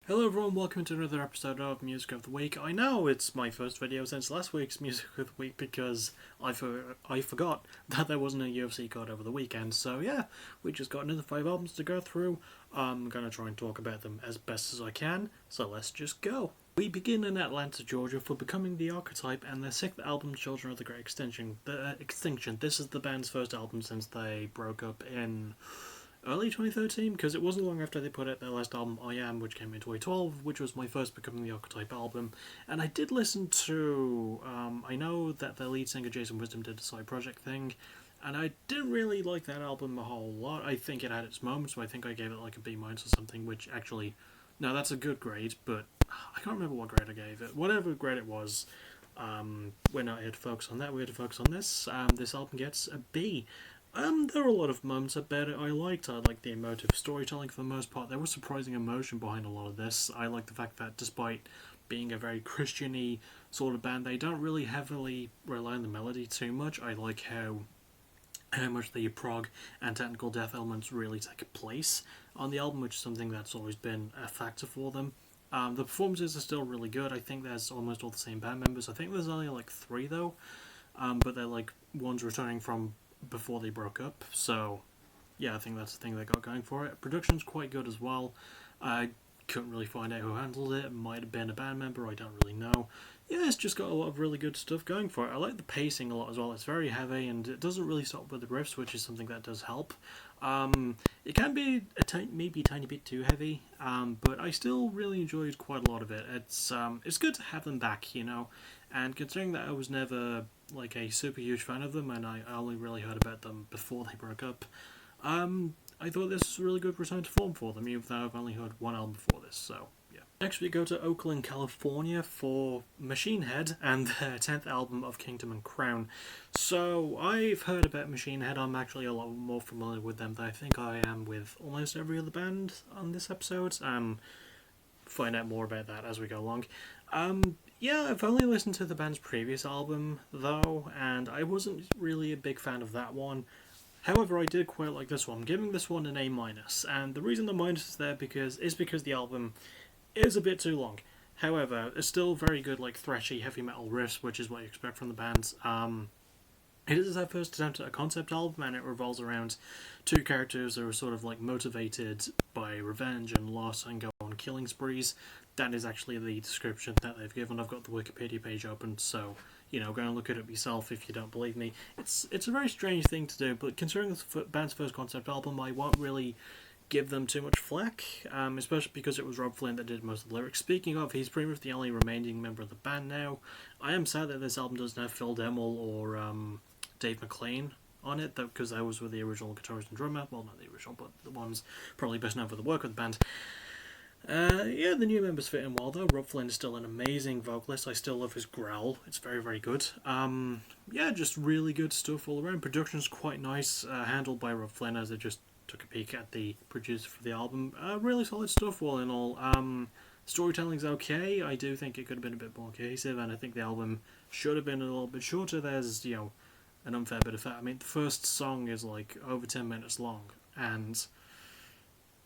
Hello everyone, welcome to another episode of Music of the Week. I know it's my first video since last week's Music of the Week because I forgot that there wasn't a UFC card over the weekend. So yeah, we just got another 5 albums to go through. I'm going to try and talk about them as best as I can, so let's just go. We begin in Atlanta, Georgia for Becoming the Archetype and their 6th album, Children of the Great Extinction. This is the band's first album since they broke up in early 2013, because it wasn't long after they put out their last album, I Am, which came in 2012, which was my first Becoming the Archetype album. And I did listen to, I know that their lead singer Jason Wisdom did a side project thing, and I didn't really like that album a whole lot. I think it had its moments, so I think I gave it like a B- or something, which actually, no, that's a good grade, but I can't remember what grade I gave it. Whatever grade it was, we're not here to focus on that, we're here to focus on this. This album gets a B. There were a lot of moments about it I liked. I liked the emotive storytelling for the most part. There was surprising emotion behind a lot of this. I like the fact that despite being a very Christian-y sort of band, they don't really heavily rely on the melody too much. I like how much the prog and technical death elements really take place on the album, which is something that's always been a factor for them. The performances are still really good. I think there's almost all the same band members. I think there's only like 3 though, but they're like ones returning from before they broke up. So yeah, I think that's the thing they got going for it. Production's quite good as well. I couldn't really find out who handled it. It might have been a band member, I don't really know. Yeah, it's just got a lot of really good stuff going for it. I like the pacing a lot as well. It's very heavy and it doesn't really stop with the riffs, which is something that does help. It can be maybe a tiny bit too heavy, but I still really enjoyed quite a lot of it. It's good to have them back, you know. And considering that I was never like a super huge fan of them, and I only really heard about them before they broke up, I thought this was a really good return to form for them, even though I've only heard one album before this. So yeah. Next we go to Oakland, California for Machine Head and their 10th album of Kingdom and Crown. So I've heard about Machine Head. I'm actually a lot more familiar with them than I think I am with almost every other band on this episode. Find out more about that as we go along. Yeah, I've only listened to the band's previous album, though, and I wasn't really a big fan of that one. However, I did quite like this one. I'm giving this one an A-, and the reason the minus is there is because the album is a bit too long. However, it's still very good, like, thrashy, heavy metal riffs, which is what you expect from the band. It is their first attempt at a concept album, and it revolves around 2 characters who are sort of like motivated by revenge and loss and go on killing sprees. That is actually the description that they've given. I've got the Wikipedia page open, so you know, go and look it up yourself if you don't believe me. It's a very strange thing to do, but considering it's the band's first concept album, I won't really give them too much flack, especially because it was Robb Flynn that did most of the lyrics. Speaking of, he's pretty much the only remaining member of the band now. I am sad that this album doesn't have Phil Demmel or Dave McClain on it, because those were the original guitarist and drummer. Well, not the original, but the ones probably best known for the work of the band. Yeah, the new members fit in well though. Robb Flynn is still an amazing vocalist. I still love his growl. It's very, very good. Yeah, just really good stuff all around. Production's quite nice, handled by Robb Flynn, as I just took a peek at the producer for the album. Really solid stuff all in all. Storytelling's okay. I do think it could have been a bit more cohesive, and I think the album should have been a little bit shorter. There's, you know, an unfair bit of that. I mean, the first song is like over 10 minutes long, and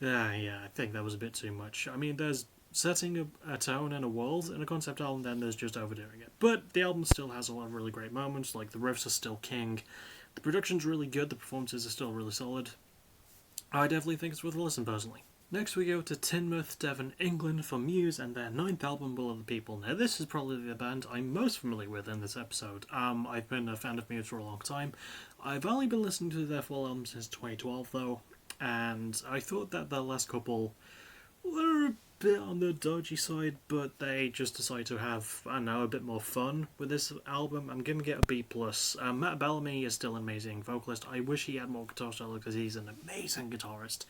yeah, I think that was a bit too much. I mean, there's setting a tone and a world in a concept album, then there's just overdoing it. But the album still has a lot of really great moments, like the riffs are still king, the production's really good, the performances are still really solid. I definitely think it's worth a listen, personally. Next we go to Teignmouth, Devon, England for Muse and their 9th album, Will of the People. Now this is probably the band I'm most familiar with in this episode. I've been a fan of Muse for a long time. I've only been listening to their full album since 2012 though, and I thought that the last couple were a bit on the dodgy side, but they just decided to have, I don't know, a bit more fun with this album. I'm giving it a B+. Matt Bellamy is still an amazing vocalist. I wish he had more guitar solo because he's an amazing guitarist.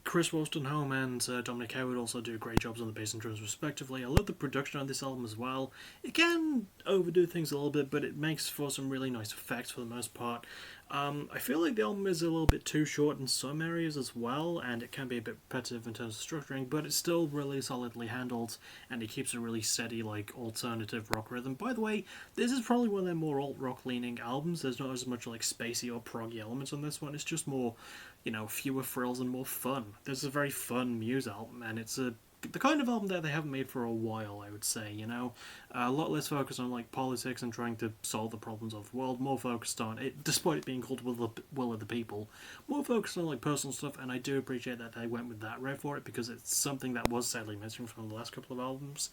Chris Wolstenholme and Dominic Howard also do great jobs on the bass and drums respectively. I love the production on this album as well. It can overdo things a little bit, but it makes for some really nice effects for the most part. I feel like the album is a little bit too short in some areas as well, and it can be a bit repetitive in terms of structuring, but it's still really solidly handled, and it keeps a really steady, like, alternative rock rhythm. By the way, this is probably one of their more alt-rock leaning albums. There's not as much, like, spacey or proggy elements on this one. It's just more, you know, fewer frills and more fun. This is a very fun Muse album, and it's a the kind of album that they haven't made for a while, I would say, you know? A lot less focused on, like, politics and trying to solve the problems of the world, more focused on it, despite it being called Will of the People, more focused on, like, personal stuff, and I do appreciate that they went with that route for it, because it's something that was sadly missing from the last couple of albums.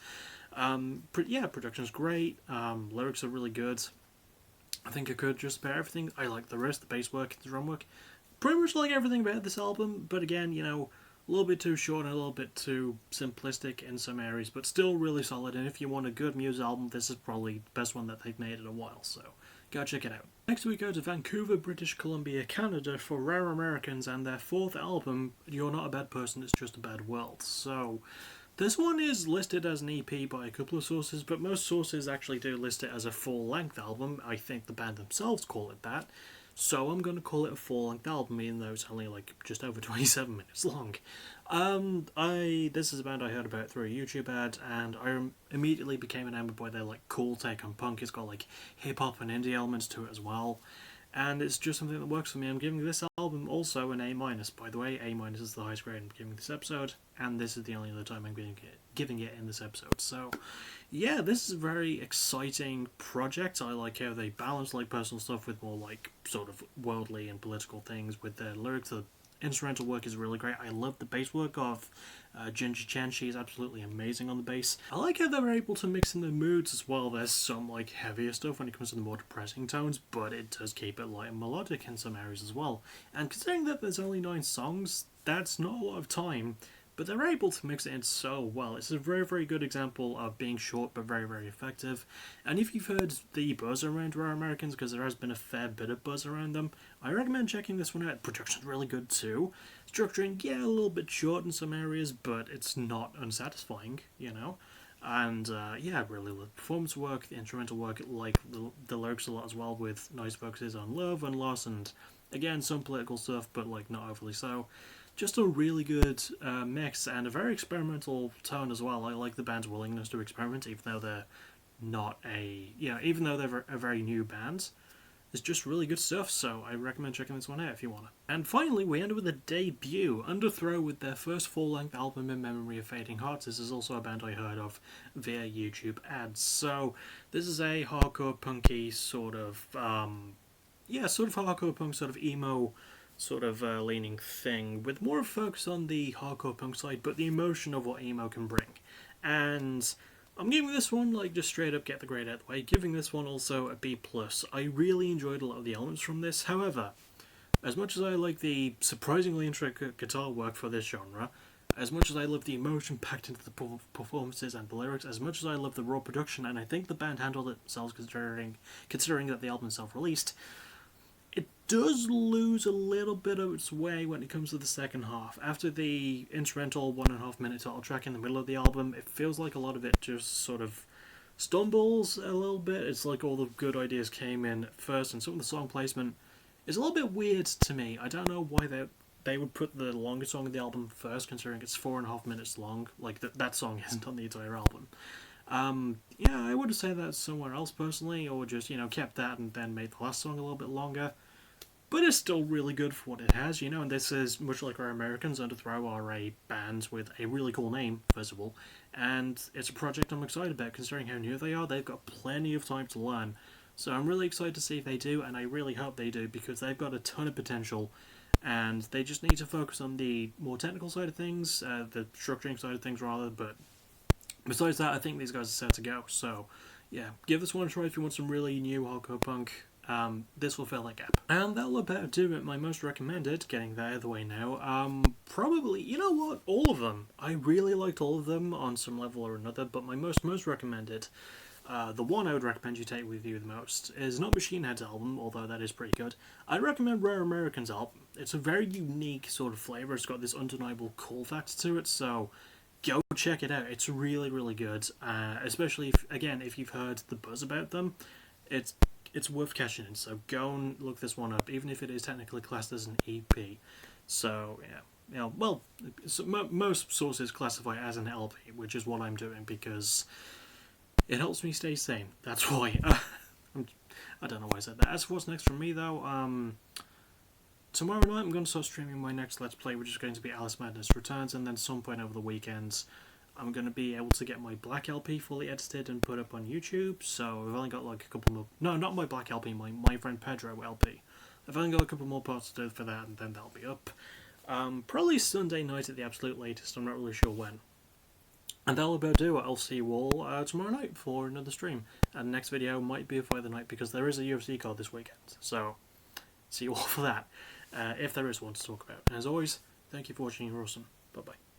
Yeah, production's great, lyrics are really good. I think I could just about everything. I like the riff, the bass work, the drum work. Pretty much like everything about this album, but again, you know, a little bit too short and a little bit too simplistic in some areas, but still really solid. And if you want a good Muse album, this is probably the best one that they've made in a while, so go check it out. Next we go to Vancouver, British Columbia, Canada for Rare Americans and their fourth album, You're Not a Bad Person, It's Just a Bad World. So this one is listed as an EP by a couple of sources, but most sources actually do list it as a full-length album. I think the band themselves call it that. So I'm going to call it a full-length album, even though it's only like just over 27 minutes long. This is a band I heard about through a YouTube ad, and I immediately became enamored by their like cool take on punk. It's got like hip-hop and indie elements to it as well. And it's just something that works for me. I'm giving this album also an A-, by the way. A- is the highest grade I'm giving this episode, and this is the only other time I'm giving it in this episode. So, yeah, this is a very exciting project. I like how they balance like personal stuff with more like sort of worldly and political things with their lyrics. The instrumental work is really great. I love the bass work of Ginger Chen. She is absolutely amazing on the bass. I like how they're able to mix in the moods as well. There's some like heavier stuff when it comes to the more depressing tones, but it does keep it light and melodic in some areas as well. And considering that there's only 9 songs, that's not a lot of time, but they're able to mix it in so well. It's a very, very good example of being short but very, very effective. And if you've heard the buzz around Rare Americans, because there has been a fair bit of buzz around them, I recommend checking this one out. Production's really good too. Structuring, yeah, a little bit short in some areas, but it's not unsatisfying, you know? And yeah, really the performance work, the instrumental work, like the lyrics a lot as well, with nice focuses on love and loss, and again, some political stuff, but like not overly so. Just a really good mix and a very experimental tone as well. I like the band's willingness to experiment, even though they're not even though they're a very new band. It's just really good stuff, so I recommend checking this one out if you want to. And finally, we end with a debut, Underthrow, with their first full-length album, In Memory of Fading Hearts. This is also a band I heard of via YouTube ads. So this is a hardcore punky sort of, hardcore punk, sort of emo, sort of leaning thing, with more focus on the hardcore punk side, but the emotion of what emo can bring. And I'm giving this one, like, just straight up get the grade out of the way, giving this one also a B+. I really enjoyed a lot of the elements from this. However, as much as I like the surprisingly intricate guitar work for this genre, as much as I love the emotion packed into the performances and the lyrics, as much as I love the raw production, and I think the band handled it themselves considering that the album is self-released, it does lose a little bit of its way when it comes to the second half. After the instrumental 1.5 minute title track in the middle of the album, it feels like a lot of it just sort of stumbles a little bit. It's like all the good ideas came in first, and some of the song placement is a little bit weird to me. I don't know why they would put the longest song of the album first, considering it's 4.5 minutes long. Like, that song isn't on the entire album. Yeah, I would say that somewhere else personally, or just, kept that and then made the last song a little bit longer. But it's still really good for what it has, and this is, much like Rare Americans, Underthrow are a band with a really cool name, first of all, and it's a project I'm excited about, considering how new they are. They've got plenty of time to learn, so I'm really excited to see if they do, and I really hope they do, because they've got a ton of potential, and they just need to focus on the more technical side of things, the structuring side of things rather, but besides that, I think these guys are set to go. So yeah, give this one a try if you want some really new hardcore punk. This will fill that gap. And that'll about do it. My most recommended, getting that out of the way now, probably, you know what, all of them. I really liked all of them on some level or another, but my most recommended, the one I would recommend you take with you the most, is not Machine Head's album, although that is pretty good. I'd recommend Rare Americans' album. It's a very unique sort of flavour. It's got this undeniable cool factor to it, so go check it out. It's really, really good, especially if you've heard the buzz about them. It's worth catching in, so go and look this one up, even if it is technically classed as an EP. So yeah, most sources classify it as an LP, which is what I'm doing because it helps me stay sane. That's why. I don't know why I said that. As for what's next for me though, tomorrow night I'm going to start streaming my next Let's Play, which is going to be Alice Madness Returns, and then some point over the weekend I'm going to be able to get my Black LP fully edited and put up on YouTube, so I've only got like a couple more... No, not my Black LP, my friend Pedro LP. I've only got a couple more parts to do for that, and then that'll be up. Probably Sunday night at the absolute latest, I'm not really sure when. And that'll about do it. I'll see you all tomorrow night for another stream. And the next video might be a Fight of the Night, because there is a UFC card this weekend. So, see you all for that, if there is one to talk about. And as always, thank you for watching, you're awesome. Bye-bye.